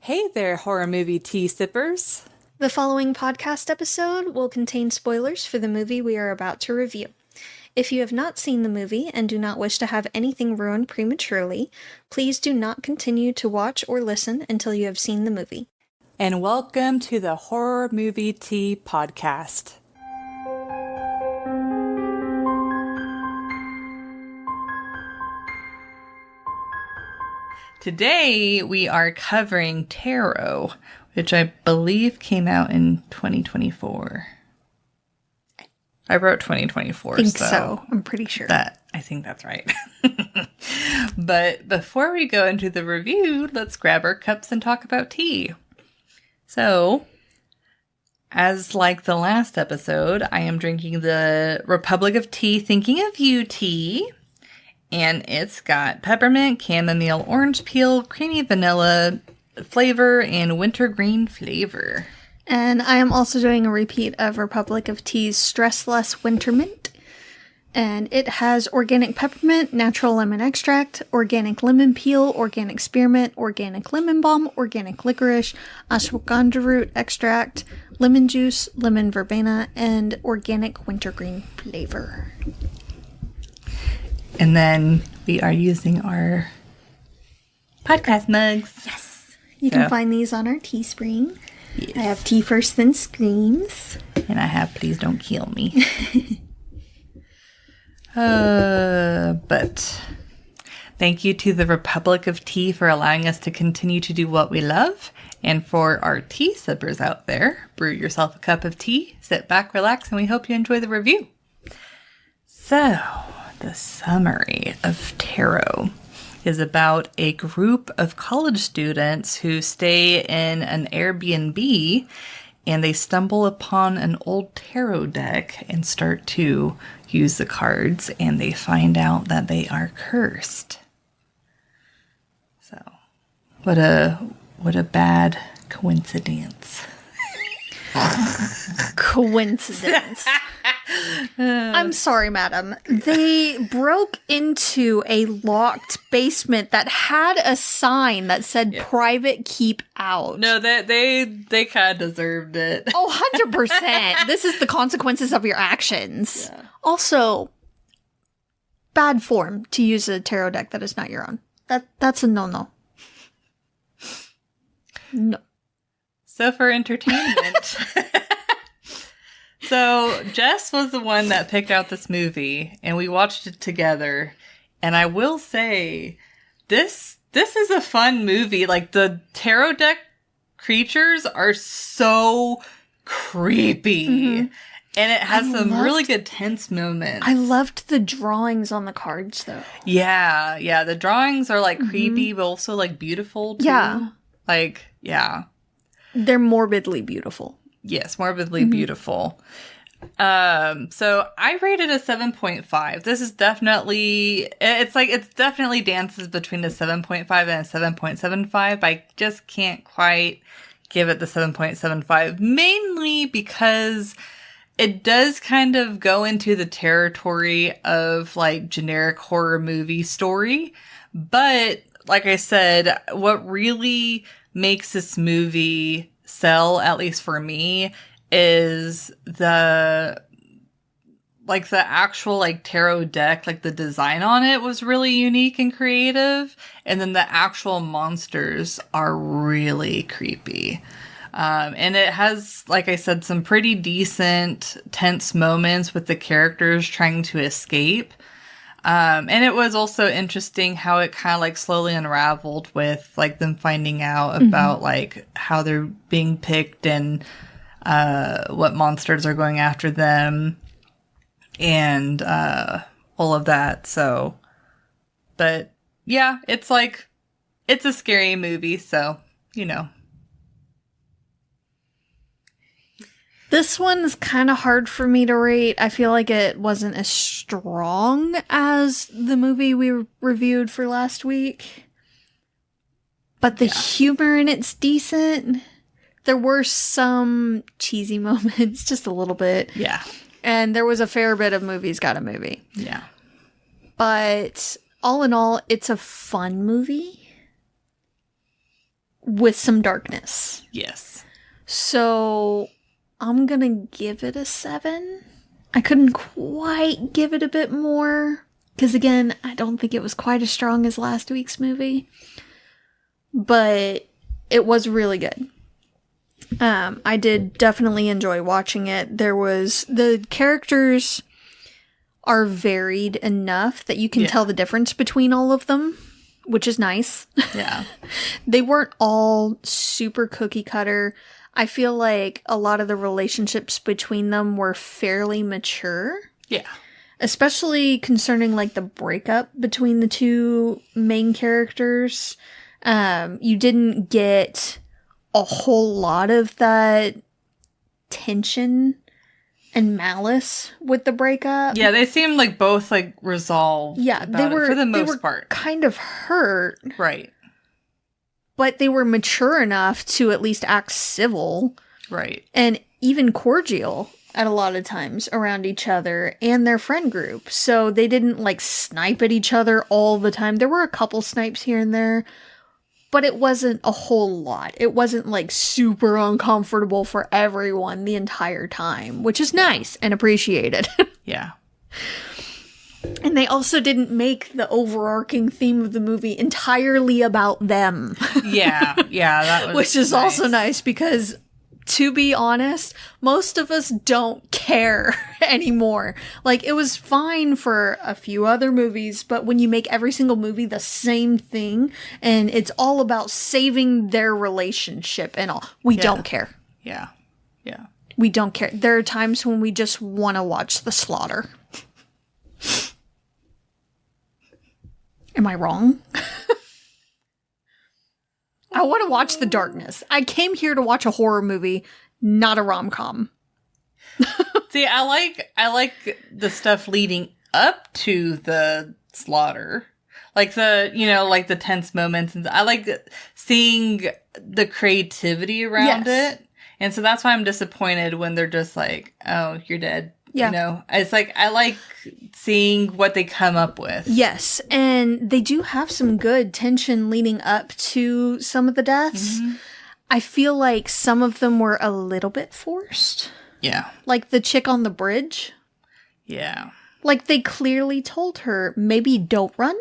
Hey there, horror movie tea sippers. The following podcast episode will contain spoilers for the movie we are about to review. If you have not seen the movie and do not wish to have anything ruined prematurely, please do not continue to watch or listen until you have seen the movie. And welcome to the Horror Movie Tea Podcast. Today we are covering Tarot, which I believe came out in 2024. I wrote 2024, I think so. I'm pretty sure. I think that's right. But before we go into the review, let's grab our cups and talk about tea. So, as like the last episode, I am drinking the Republic of Tea Thinking of You tea. And it's got peppermint, chamomile, orange peel, creamy vanilla flavor, and wintergreen flavor. And I am also doing a repeat of Republic of Tea's Stress Less Winter Mint. And it has organic peppermint, natural lemon extract, organic lemon peel, organic spearmint, organic lemon balm, organic licorice, ashwagandha root extract, lemon juice, lemon verbena, and organic wintergreen flavor. And then we are using our podcast mugs. Yes. You can find these on our Teespring. Yes. I have Tea First Then Screams. And I have Please Don't Kill Me. But thank you to the Republic of Tea for allowing us to continue to do what we love. And for our tea sippers out there, brew yourself a cup of tea, sit back, relax, and we hope you enjoy the review. So, the summary of Tarot is about a group of college students who stay in an Airbnb and they stumble upon an old tarot deck and start to use the cards and they find out that they are cursed. So, what a bad coincidence. Coincidence. I'm sorry, madam. They broke into a locked basement that had a sign that said private keep out. No, they kind of deserved it. Oh, 100%. This is the consequences of your actions. Yeah. Also, bad form to use a tarot deck that is not your own. That's a no-no. No. So for entertainment. So Jess was the one that picked out this movie and we watched it together. And I will say, this is a fun movie. Like the tarot deck creatures are so creepy. Mm-hmm. And it has some really good tense moments. I loved the drawings on the cards though. Yeah. The drawings are like creepy, but also like beautiful too. Yeah. Like, yeah. They're morbidly beautiful. Yes, morbidly beautiful. So I rated a 7.5. This is definitely, it's definitely dances between a 7.5 and a 7.75. I just can't quite give it the 7.75, mainly because it does kind of go into the territory of like generic horror movie story. But like I said, what really makes this movie sell, at least for me, is the actual like tarot deck, like the design on it was really unique and creative, and then the actual monsters are really creepy. And it has, like I said, some pretty decent tense moments with the characters trying to escape. And it was also interesting how it kind of like slowly unraveled with like them finding out about like how they're being picked and what monsters are going after them and all of that. So, but yeah, it's a scary movie. So, you know. This one's kind of hard for me to rate. I feel like it wasn't as strong as the movie we reviewed for last week. But the humor in it's decent. There were some cheesy moments, just a little bit. Yeah. And there was a fair bit of movies got a movie. Yeah. But all in all, it's a fun movie. with some darkness. Yes. So I'm gonna give it a 7. I couldn't quite give it a bit more, because again, I don't think it was quite as strong as last week's movie. But it was really good. I did definitely enjoy watching it. The characters are varied enough that you can tell the difference between all of them, which is nice. Yeah. They weren't all super cookie cutter. I feel like a lot of the relationships between them were fairly mature. Yeah. Especially concerning like the breakup between the two main characters. You didn't get a whole lot of that tension and malice with the breakup. Yeah, they seemed like both like resolved. Yeah, about it for the most part. Kind of hurt, Right. but they were mature enough to at least act civil Right. and even cordial at a lot of times around each other and their friend group. So they didn't like snipe at each other all the time. There were a couple snipes here and there, but it wasn't a whole lot. It wasn't like super uncomfortable for everyone the entire time, which is nice and appreciated. Yeah. And they also didn't make the overarching theme of the movie entirely about them. Yeah. Yeah. That was Which is also nice because, to be honest, most of us don't care anymore. Like, it was fine for a few other movies, but when you make every single movie the same thing and it's all about saving their relationship and all, we don't care. Yeah. Yeah. We don't care. There are times when we just want to watch the slaughter. Am I wrong? I want to watch the darkness. I came here to watch a horror movie, not a rom-com. See, I like the stuff leading up to the slaughter. Like like the tense moments, and I like seeing the creativity around it. And so that's why I'm disappointed when they're just like, "Oh, you're dead." Yeah. It's like I like seeing what they come up with. Yes, and they do have some good tension leading up to some of the deaths. Mm-hmm. I feel like some of them were a little bit forced. Yeah. Like the chick on the bridge. Yeah. Like they clearly told her, maybe don't run.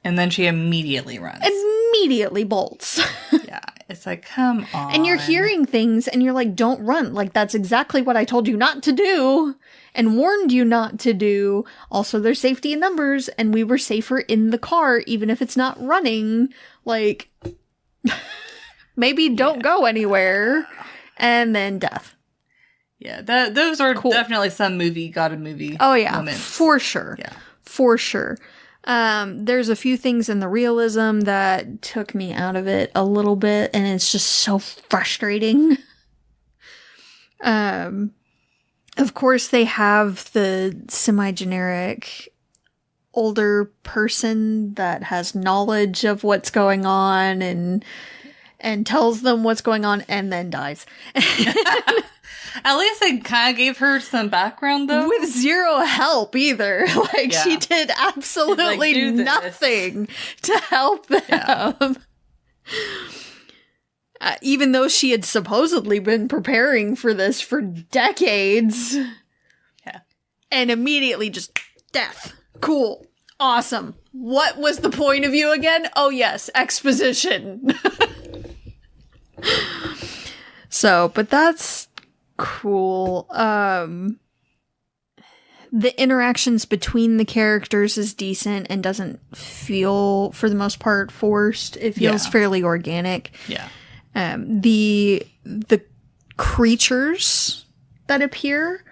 And then she immediately runs. Immediately bolts. Yeah. It's like, come on. And you're hearing things and you're like, don't run. Like, that's exactly what I told you not to do and warned you not to do. Also, there's safety in numbers and we were safer in the car, even if it's not running. Like, maybe don't go anywhere. And then death. Yeah, those are definitely some movie got a movie. Oh, yeah. Moments. For sure. Yeah. For sure. There's a few things in the realism that took me out of it a little bit, and it's just so frustrating. Of course, they have the semi-generic older person that has knowledge of what's going on and tells them what's going on and then dies. At least they kind of gave her some background, though. With zero help, either. Like, she did absolutely nothing to help them. Yeah. Even though she had supposedly been preparing for this for decades. Yeah. And immediately just death. Cool. Awesome. What was the point of view again? Oh, yes. Exposition. So, but that's cool. The interactions between the characters is decent and doesn't feel, for the most part, forced. It feels fairly organic. Yeah. The creatures that appear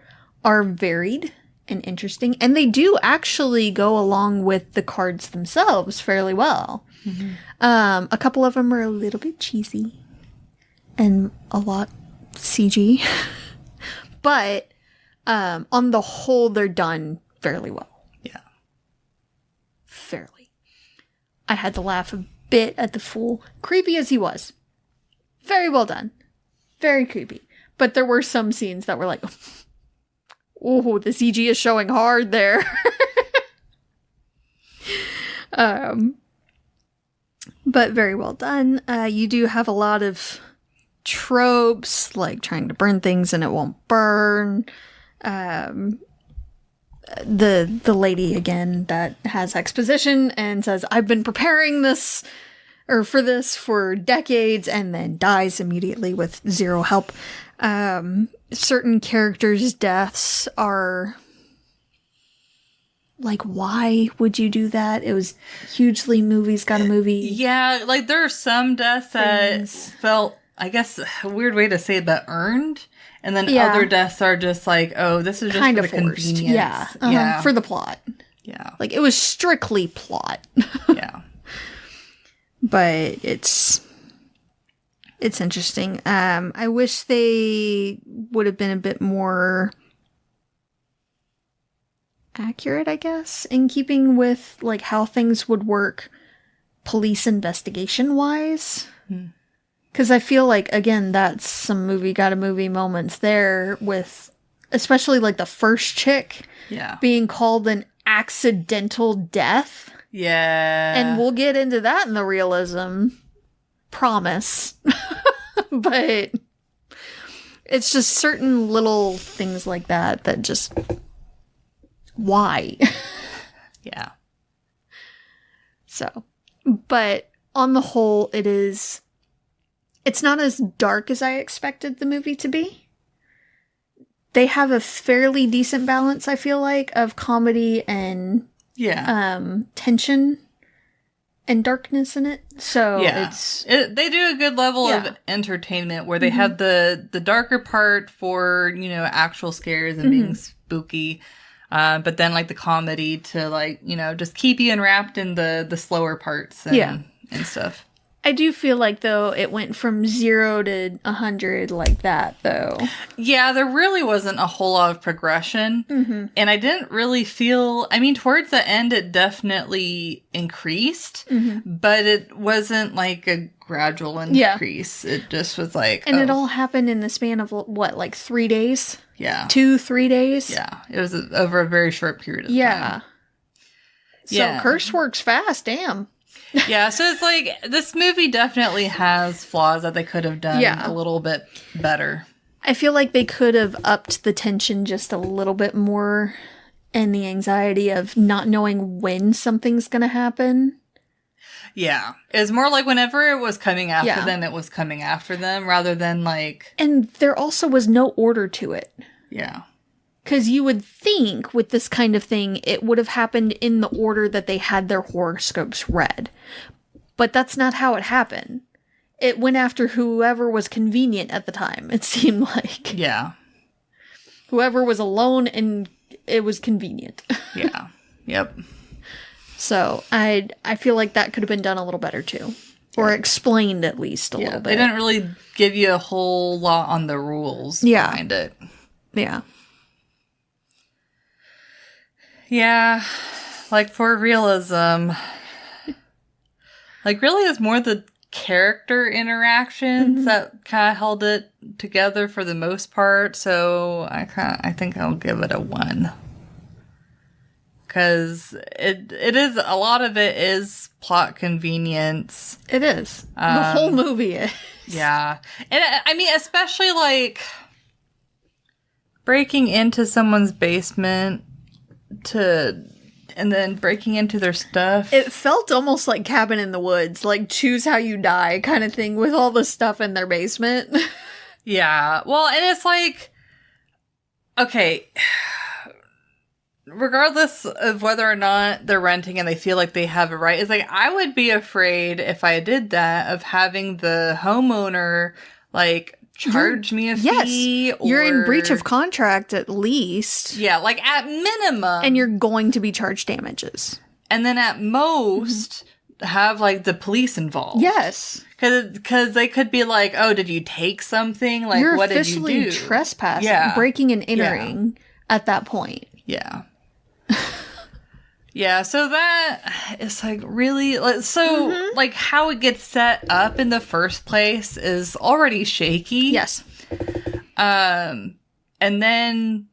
are varied and interesting, and they do actually go along with the cards themselves fairly well. Mm-hmm. A couple of them are a little bit cheesy and a lot CG, but on the whole, they're done fairly well. Yeah. Fairly. I had to laugh a bit at the fool, creepy as he was. Very well done. Very creepy. But there were some scenes that were like, oh, the CG is showing hard there. but very well done. You do have a lot of tropes, like trying to burn things and it won't burn. The lady again that has exposition and says, "I've been preparing this for this for decades," and then dies immediately with zero help. Certain characters' deaths are like, why would you do that? It was hugely movies got a movie. Yeah, like there are some deaths that felt, I guess, a weird way to say it, but earned. And then other deaths are just like, oh, this is just Kind for of the forced. convenience. Yeah. Yeah. For the plot. Yeah. Like, it was strictly plot. Yeah. But it's interesting. I wish they would have been a bit more accurate, I guess, in keeping with like how things would work police investigation wise. Because I feel like, again, that's some movie got a movie moments there with, especially like the first chick Yeah. being called an accidental death. Yeah. And we'll get into that in the realism. Promise. But it's just certain little things like that that just... Why? Yeah. So, but on the whole, it's not as dark as I expected the movie to be. They have a fairly decent balance, I feel like, of comedy and tension and darkness in it. So they do a good level of entertainment where they have the darker part for, actual scares and being spooky. But then like the comedy to like, just keep you enwrapped in the slower parts and stuff. I do feel like, though, it went from 0 to 100 like that, though. Yeah, there really wasn't a whole lot of progression. Mm-hmm. And I didn't really feel... I mean, towards the end, it definitely increased. Mm-hmm. But it wasn't like a gradual increase. It just was like... And it all happened in the span of, what, like 3 days? Yeah. 2-3 days? Yeah. It was over a very short period of time. So Curse works fast, damn. Yeah, so it's like, this movie definitely has flaws that they could have done a little bit better. I feel like they could have upped the tension just a little bit more and the anxiety of not knowing when something's going to happen. Yeah. It's more like whenever it was coming after them, it was coming after them rather than like... And there also was no order to it. Yeah. Because you would think with this kind of thing, it would have happened in the order that they had their horoscopes read. But that's not how it happened. It went after whoever was convenient at the time, it seemed like. Yeah. Whoever was alone and it was convenient. Yeah. Yep. So I feel like that could have been done a little better too. Or explained at least a little bit. They didn't really give you a whole lot on the rules behind it. Yeah. Yeah, like for realism, like really it's more the character interactions that kind of held it together for the most part. So I think I'll give it a 1. Because it is, a lot of it is plot convenience. It is. The whole movie is. Yeah. And I mean, especially like breaking into someone's basement and then breaking into their stuff. It felt almost like Cabin in the Woods, like choose how you die kind of thing with all the stuff in their basement. Yeah. Well, and it's like, okay, regardless of whether or not they're renting and they feel like they have a right, it's like, I would be afraid if I did that of having the homeowner like charge me a fee. Yes, you're in breach of contract at least. Yeah, like at minimum. And you're going to be charged damages. And then at most, have like the police involved. Yes. Because they could be like, oh, did you take something? Like, you're what did you do? You're officially trespassing, breaking and entering at that point. Yeah. Yeah, so that is like really, like how it gets set up in the first place is already shaky. Yes. And then,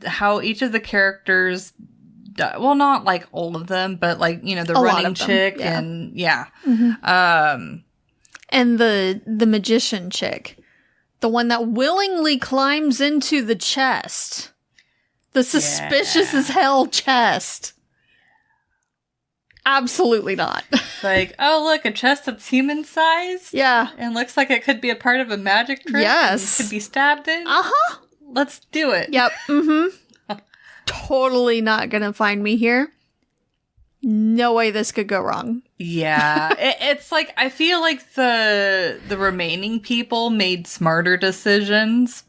how each of the characters well, not like all of them, but like, you know, the A lot running of them, chick yeah. and yeah. And the magician chick. The one that willingly climbs into the chest. The suspicious as hell chest. Absolutely not. Like, oh, look, a chest that's human sized. Yeah. And looks like it could be a part of a magic trick. Yes. And could be stabbed in. Uh-huh. Let's do it. Yep. Mm-hmm. Totally not gonna find me here. No way this could go wrong. Yeah. It's like, I feel like the remaining people made smarter decisions.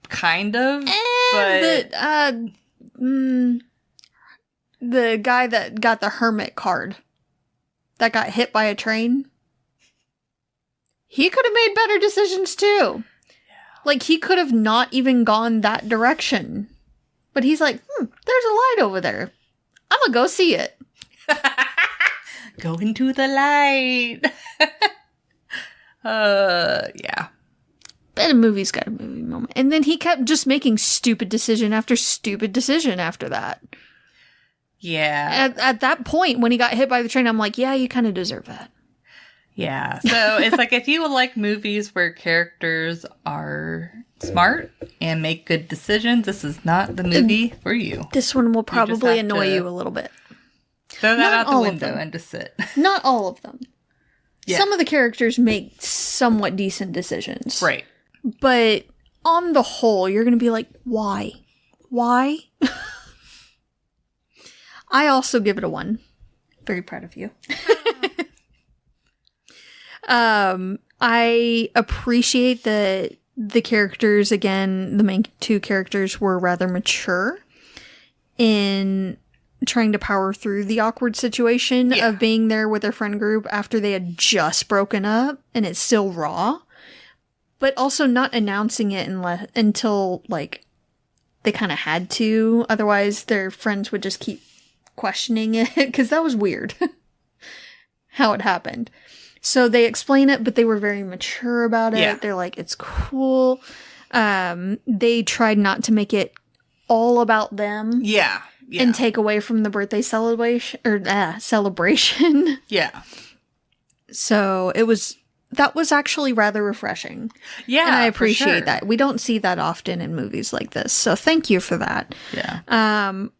Kind of. But the guy that got the hermit card that got hit by a train, he could have made better decisions too. Yeah. Like, he could have not even gone that direction. But he's like, there's a light over there. I'm gonna go see it. Go into the light. Yeah. But a movie's got a movie moment. And then he kept just making stupid decision after stupid decision after that. Yeah. At that point, when he got hit by the train, I'm like, yeah, you kind of deserve that. Yeah. So it's like, if you would like movies where characters are smart and make good decisions, this is not the movie for you. This one will probably have annoy to you a little bit. Throw that Not out the all of window them. and just sit. Not all of them. Yeah. Some of the characters make somewhat decent decisions. Right. But on the whole, you're going to be like, why? Why? I also give it a 1. Very proud of you. I appreciate that the characters, again, the main 2 characters were rather mature in trying to power through the awkward situation of being there with their friend group after they had just broken up and it's still raw, but also not announcing it until like they kind of had to. Otherwise, their friends would just keep questioning it because that was weird how it happened. So they explain it, but they were very mature about it. Yeah. They're like, it's cool. They tried not to make it all about them. Yeah. Yeah. And take away from the birthday celebration celebration. Yeah. So that was actually rather refreshing. Yeah. And I for appreciate sure. that. We don't see that often in movies like this. So thank you for that. Yeah.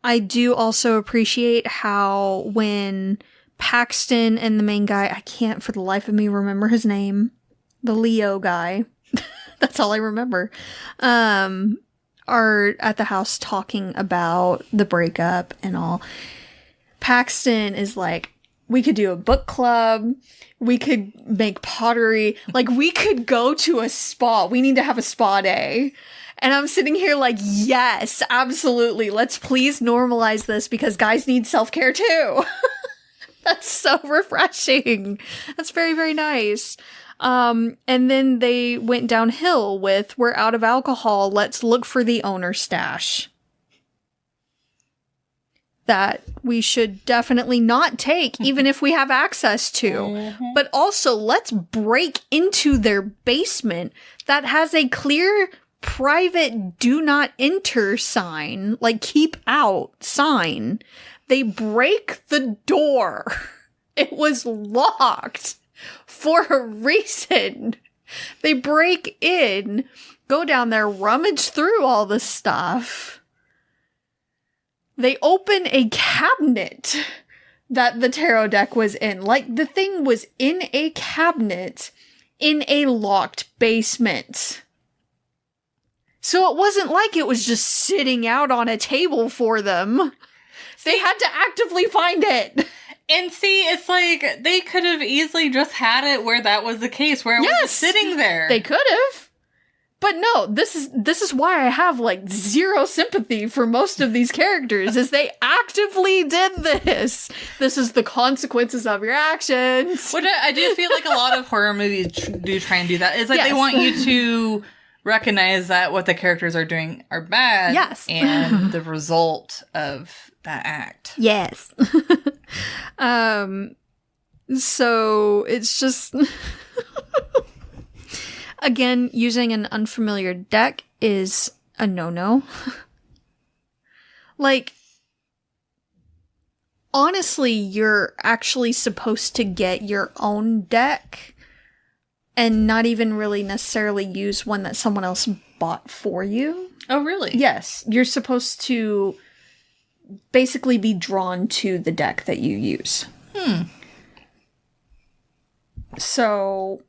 I do also appreciate how when Paxton and the main guy, I can't for the life of me remember his name, the Leo guy. That's all I remember. Are at the house talking about the breakup and all. Paxton is like, we could do a book club. We could make pottery. Like, we could go to a spa. We need to have a spa day. And I'm sitting here like, yes, absolutely. Let's please normalize this because guys need self-care too. That's so refreshing. That's very, very nice. And then they went downhill with, we're out of alcohol, let's look for the owner's stash. That we should definitely not take, even if we have access to. Mm-hmm. But also, let's break into their basement that has a clear private do not enter sign, like keep out sign. They break the door. It was locked. For a reason. They break in, go down there, rummage through all the stuff. They open a cabinet that the tarot deck was in. Like, the thing was in a cabinet in a locked basement. So it wasn't like it was just sitting out on a table for them. They had to actively find it. And see, it's like, they could have easily just had it where that was the case, where it was just sitting there. They could have. But no, this is why I have, like, zero sympathy for most of these characters, is they actively did this. This is the consequences of your actions. Which I do feel like a lot of horror movies do try and do that. It's like Yes. they want you to recognize that what the characters are doing are bad. Yes. And the result of that act. Yes. So it's just again, using an unfamiliar deck is a no-no. Like, honestly, you're actually supposed to get your own deck and not even really necessarily use one that someone else bought for you. Oh, really? Yes, you're supposed to basically be drawn to the deck that you use. So,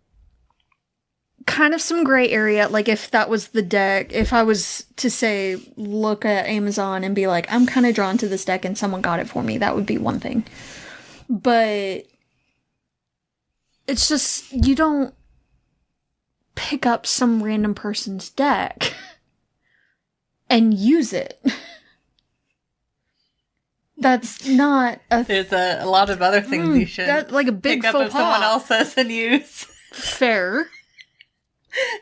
kind of some gray area. Like, if that was the deck, if I was to say, look at Amazon and be like, I'm kind of drawn to this deck and someone got it for me, that would be one thing. But it's just, you don't pick up some random person's deck and use it. That's not a... There's a lot of other things you should That's like a big pick up faux if someone pas. else says and use. Fair.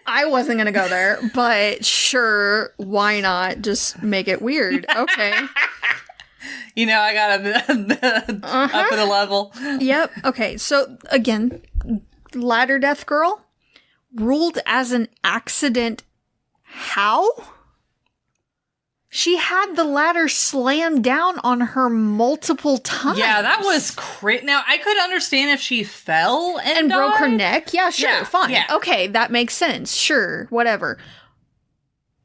I wasn't gonna go there, but sure, why not just make it weird? Okay. You know, I gotta up at a level. Yep. Okay, so again, Ladder Death Girl ruled as an accident. How? She had the ladder slammed down on her multiple times. Yeah, that was crazy. Now, I could understand if she fell and broke her died. neck. Yeah, sure, Yeah, fine. yeah. Okay, that makes sense. Sure, whatever.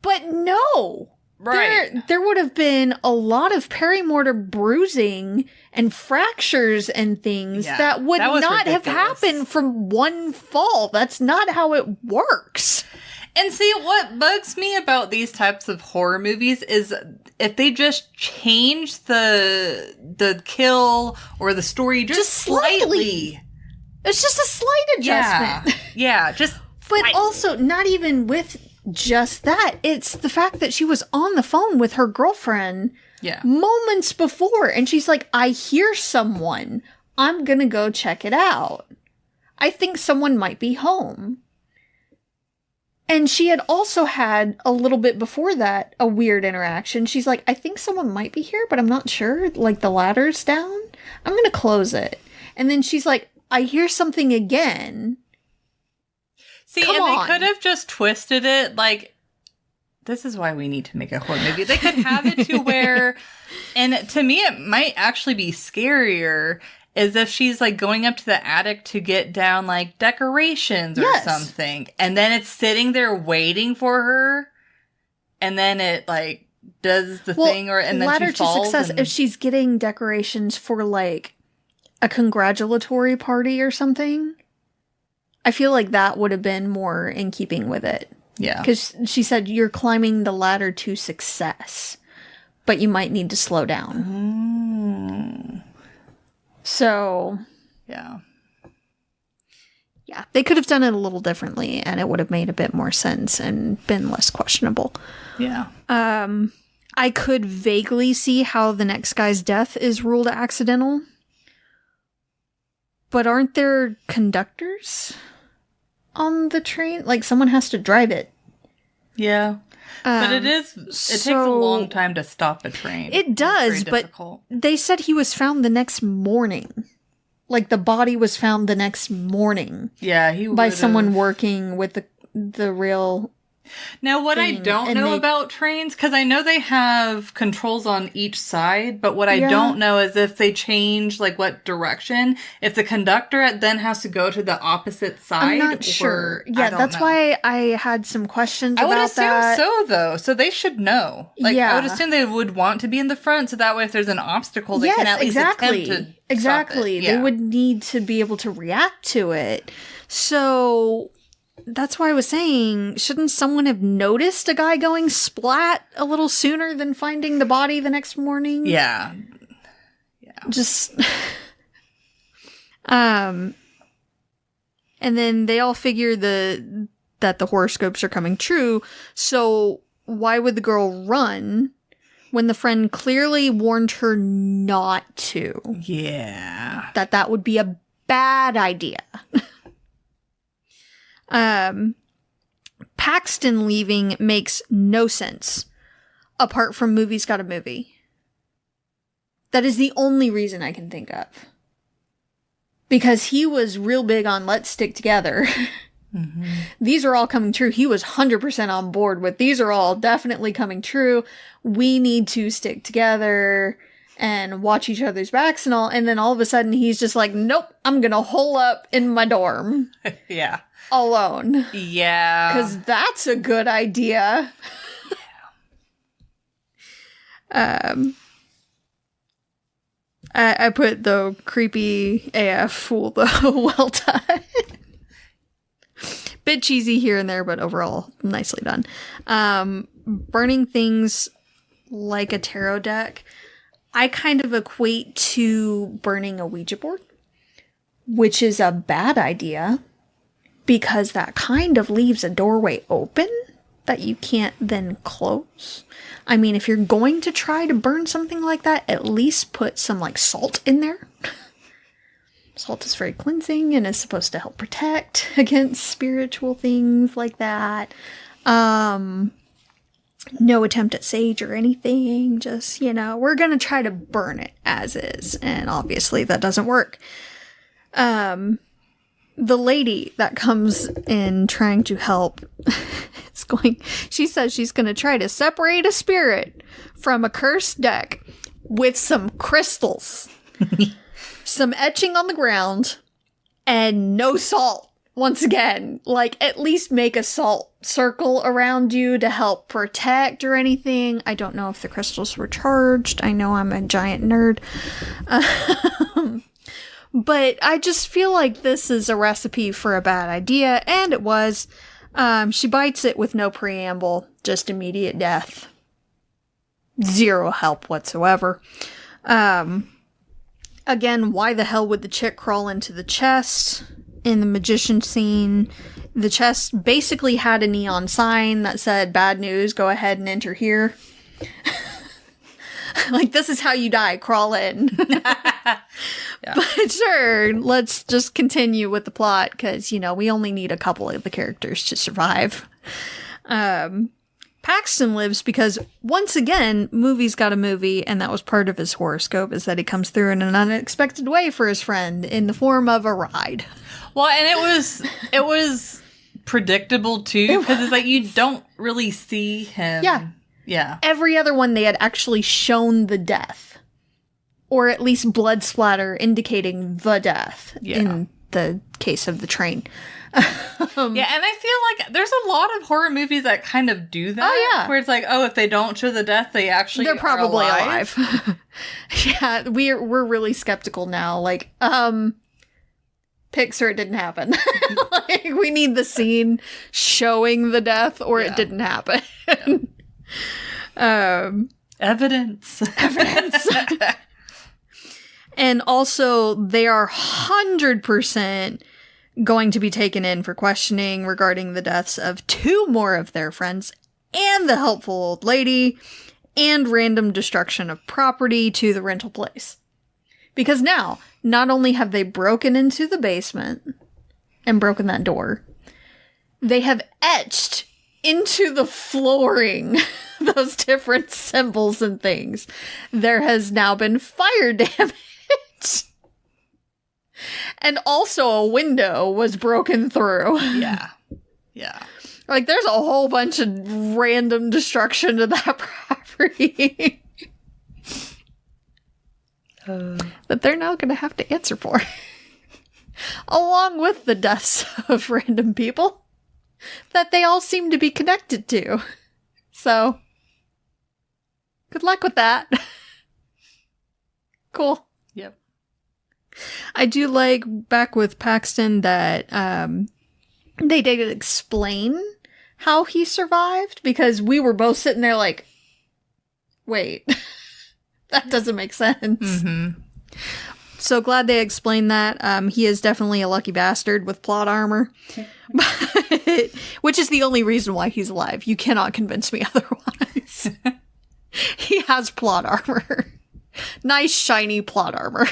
But no. Right. There would have been a lot of perimortem bruising and fractures and things Yeah, that would that was not have ridiculous. happened from one fall. That's not how it works. And see, what bugs me about these types of horror movies is if they just change the kill or the story just slightly. It's just a slight adjustment. Yeah, just But slightly. also, not even with just that. It's the fact that she was on the phone with her girlfriend Yeah. moments before, and she's like, I hear someone. I'm gonna go check it out. I think someone might be home. And she had also had, a little bit before that, a weird interaction. She's like, I think someone might be here, but I'm not sure. Like, the ladder's down. I'm gonna close it. And then she's like, I hear something again. See, Come and on. they could have just twisted it like, this is why we need to make a horror movie. They could have it to where, and to me, it might actually be scarier is if she's like going up to the attic to get down like decorations or Yes. something. And then it's sitting there waiting for her. And then it like does the thing and then ladder she to falls. success, and- if she's getting decorations for like a congratulatory party or something, I feel like that would have been more in keeping with it. yeah. Because she said you're climbing the ladder to success, but you might need to slow down. So, Yeah. yeah, they could have done it a little differently and it would have made a bit more sense and been less questionable. Yeah. I could vaguely see how the next guy's death is ruled accidental. But aren't there conductors on the train? Like, someone has to drive it. Yeah. But it takes a long time to stop a train. It It's does, very but difficult. they said he was found the next morning. Like, the body was found the next morning Yeah, he by would've- someone working with the real... Now, what I thing, don't and know they- about trains, because I know they have controls on each side, but what I Yeah. don't know is if they change, like, what direction, if the conductor then has to go to the opposite side. I'm not or- sure. I Yeah, don't that's know. why I had some questions I would about assume that. so, though. So they should know. Like, I would Yeah. assume they would want to be in the front, so that way if there's an obstacle, they can at least exactly. attempt to Exactly. stop it. They would need to be able to react to it. So that's why I was saying, shouldn't someone have noticed a guy going splat a little sooner than finding the body the next morning? Yeah. Just and then they all figure that the horoscopes are coming true. So why would the girl run when the friend clearly warned her not to? Yeah. That would be a bad idea. Paxton leaving makes no sense apart from Movie's Got a Movie. That is the only reason I can think of. Because he was real big on let's stick together. These are all coming true. He was 100% on board with these are all definitely coming true. We need to stick together and watch each other's backs and all. And then all of a sudden he's just like, nope, I'm going to hole up in my dorm Yeah. alone. Yeah. Because that's a good idea. I put the creepy AF fool though. Well done. Bit cheesy here and there, but overall nicely done. Burning things like a tarot deck, I kind of equate to burning a Ouija board, which is a bad idea because that kind of leaves a doorway open that you can't then close. I mean, if you're going to try to burn something like that, at least put some like salt in there. Salt is very cleansing and is supposed to help protect against spiritual things like that. No attempt at sage or anything. Just, we're going to try to burn it as is. And obviously that doesn't work. The lady that comes in trying to help she says she's going to try to separate a spirit from a cursed deck with some crystals, some etching on the ground, and no salt. Once again, like, at least make a salt circle around you to help protect or anything. I don't know if the crystals were charged. I know I'm a giant nerd. But I just feel like this is a recipe for a bad idea, and it was. She bites it with no preamble, just immediate death. Zero help whatsoever. Again, why the hell would the chick crawl into the chest? In the magician scene, the chest basically had a neon sign that said, "Bad news, go ahead and enter here." Like, this is how you die, crawl in. Yeah. But sure, let's just continue with the plot, because, we only need a couple of the characters to survive. Paxton lives because, once again, movie's got a movie, and that was part of his horoscope, is that he comes through in an unexpected way for his friend, in the form of a ride. Well, and it was predictable, too, because it's like, you don't really see him. Yeah. Yeah. Every other one, they had actually shown the death. Or at least blood splatter indicating the death in the case of the train. Yeah, and I feel like there's a lot of horror movies that kind of do that. Oh, yeah. Where it's like, if they don't show the death, they're probably alive. Yeah, we're really skeptical now. Like, Pixar, it didn't happen. Like, we need the scene showing the death, or it didn't happen. Evidence. And also, they are 100% going to be taken in for questioning regarding the deaths of 2 more of their friends and the helpful old lady, and random destruction of property to the rental place. Because now, not only have they broken into the basement and broken that door, they have etched into the flooring those different symbols and things. There has now been fire damage. And also a window was broken through. Yeah. Yeah. Like, there's a whole bunch of random destruction to that property. That they're now going to have to answer for. Along with the deaths of random people that they all seem to be connected to. So, good luck with that. Cool. Yep. I do like, back with Paxton, that they did explain how he survived, because we were both sitting there like, wait, that doesn't make sense. Mm-hmm. So glad they explained that. He is definitely a lucky bastard with plot armor. Which is the only reason why he's alive. You cannot convince me otherwise. He has plot armor. Nice, shiny plot armor.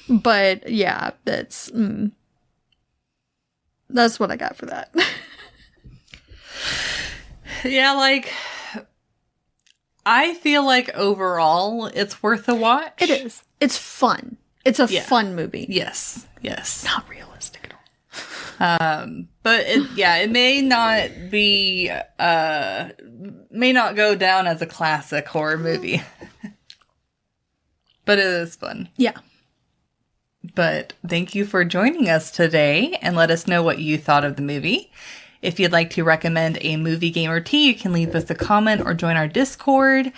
But, yeah, that's what I got for that. Yeah, like, I feel like overall it's worth a watch. It is. It's fun. It's a fun movie. Yes. Yes. Not realistic at all. But it may not be, may not go down as a classic horror movie. But it is fun. Yeah. But thank you for joining us today, and let us know what you thought of the movie. If you'd like to recommend a movie, game, or tea, you can leave us a comment or join our Discord.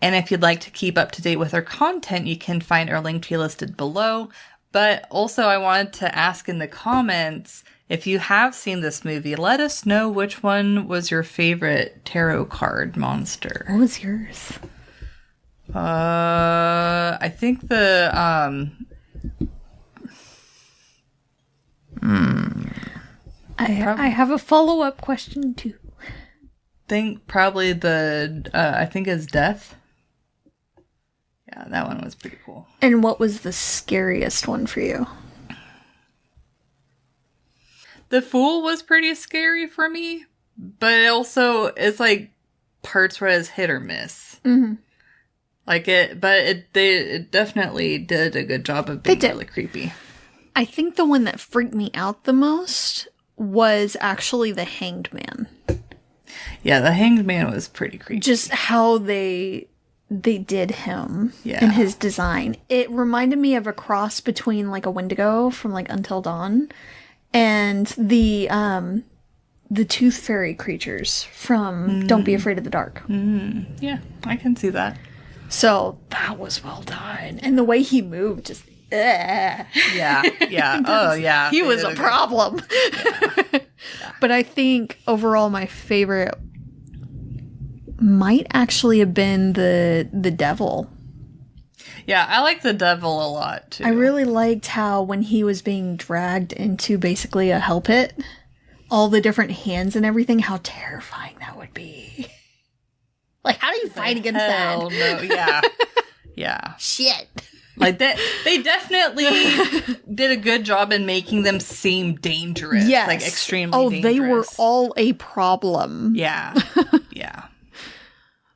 And if you'd like to keep up to date with our content, you can find our link tree listed below. But also, I wanted to ask in the comments, if you have seen this movie, let us know which one was your favorite tarot card monster. What was yours? I think the, I have a follow-up question, too. probably the, I think is Death. Yeah, that one was pretty cool. And what was the scariest one for you? The Fool was pretty scary for me, but also it's like parts where it's hit or miss. Mm-hmm. It definitely did a good job of being really creepy. I think the one that freaked me out the most was actually the Hanged Man. Yeah, the Hanged Man was pretty creepy. Just how they did him Yeah. and his design. It reminded me of a cross between like a Wendigo from like Until Dawn and the Tooth Fairy creatures from Don't Be Afraid of the Dark. Yeah, I can see that. So that was well done. And the way he moved, just Yeah, yeah. Oh, yeah. he they was did a problem. But I think overall my favorite might actually have been the devil. Yeah, I like the devil a lot too. I really liked how when he was being dragged into basically a hell pit, all the different hands and everything, how terrifying that would be. Like, how do you fight against Hell that? no, yeah. Yeah. Shit. Like that, they definitely did a good job in making them seem dangerous. Yes. Like extremely dangerous. They were all a problem. Yeah. Yeah.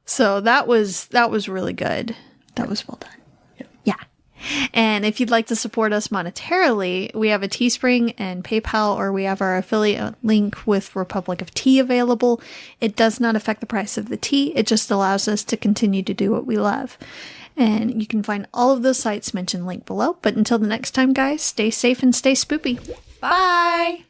So that was really good. That was well done. Yep. Yeah. And if you'd like to support us monetarily, we have a Teespring and PayPal, or we have our affiliate link with Republic of Tea available. It does not affect the price of the tea. It just allows us to continue to do what we love. And you can find all of those sites mentioned linked below. But until the next time, guys, stay safe and stay spoopy. Bye.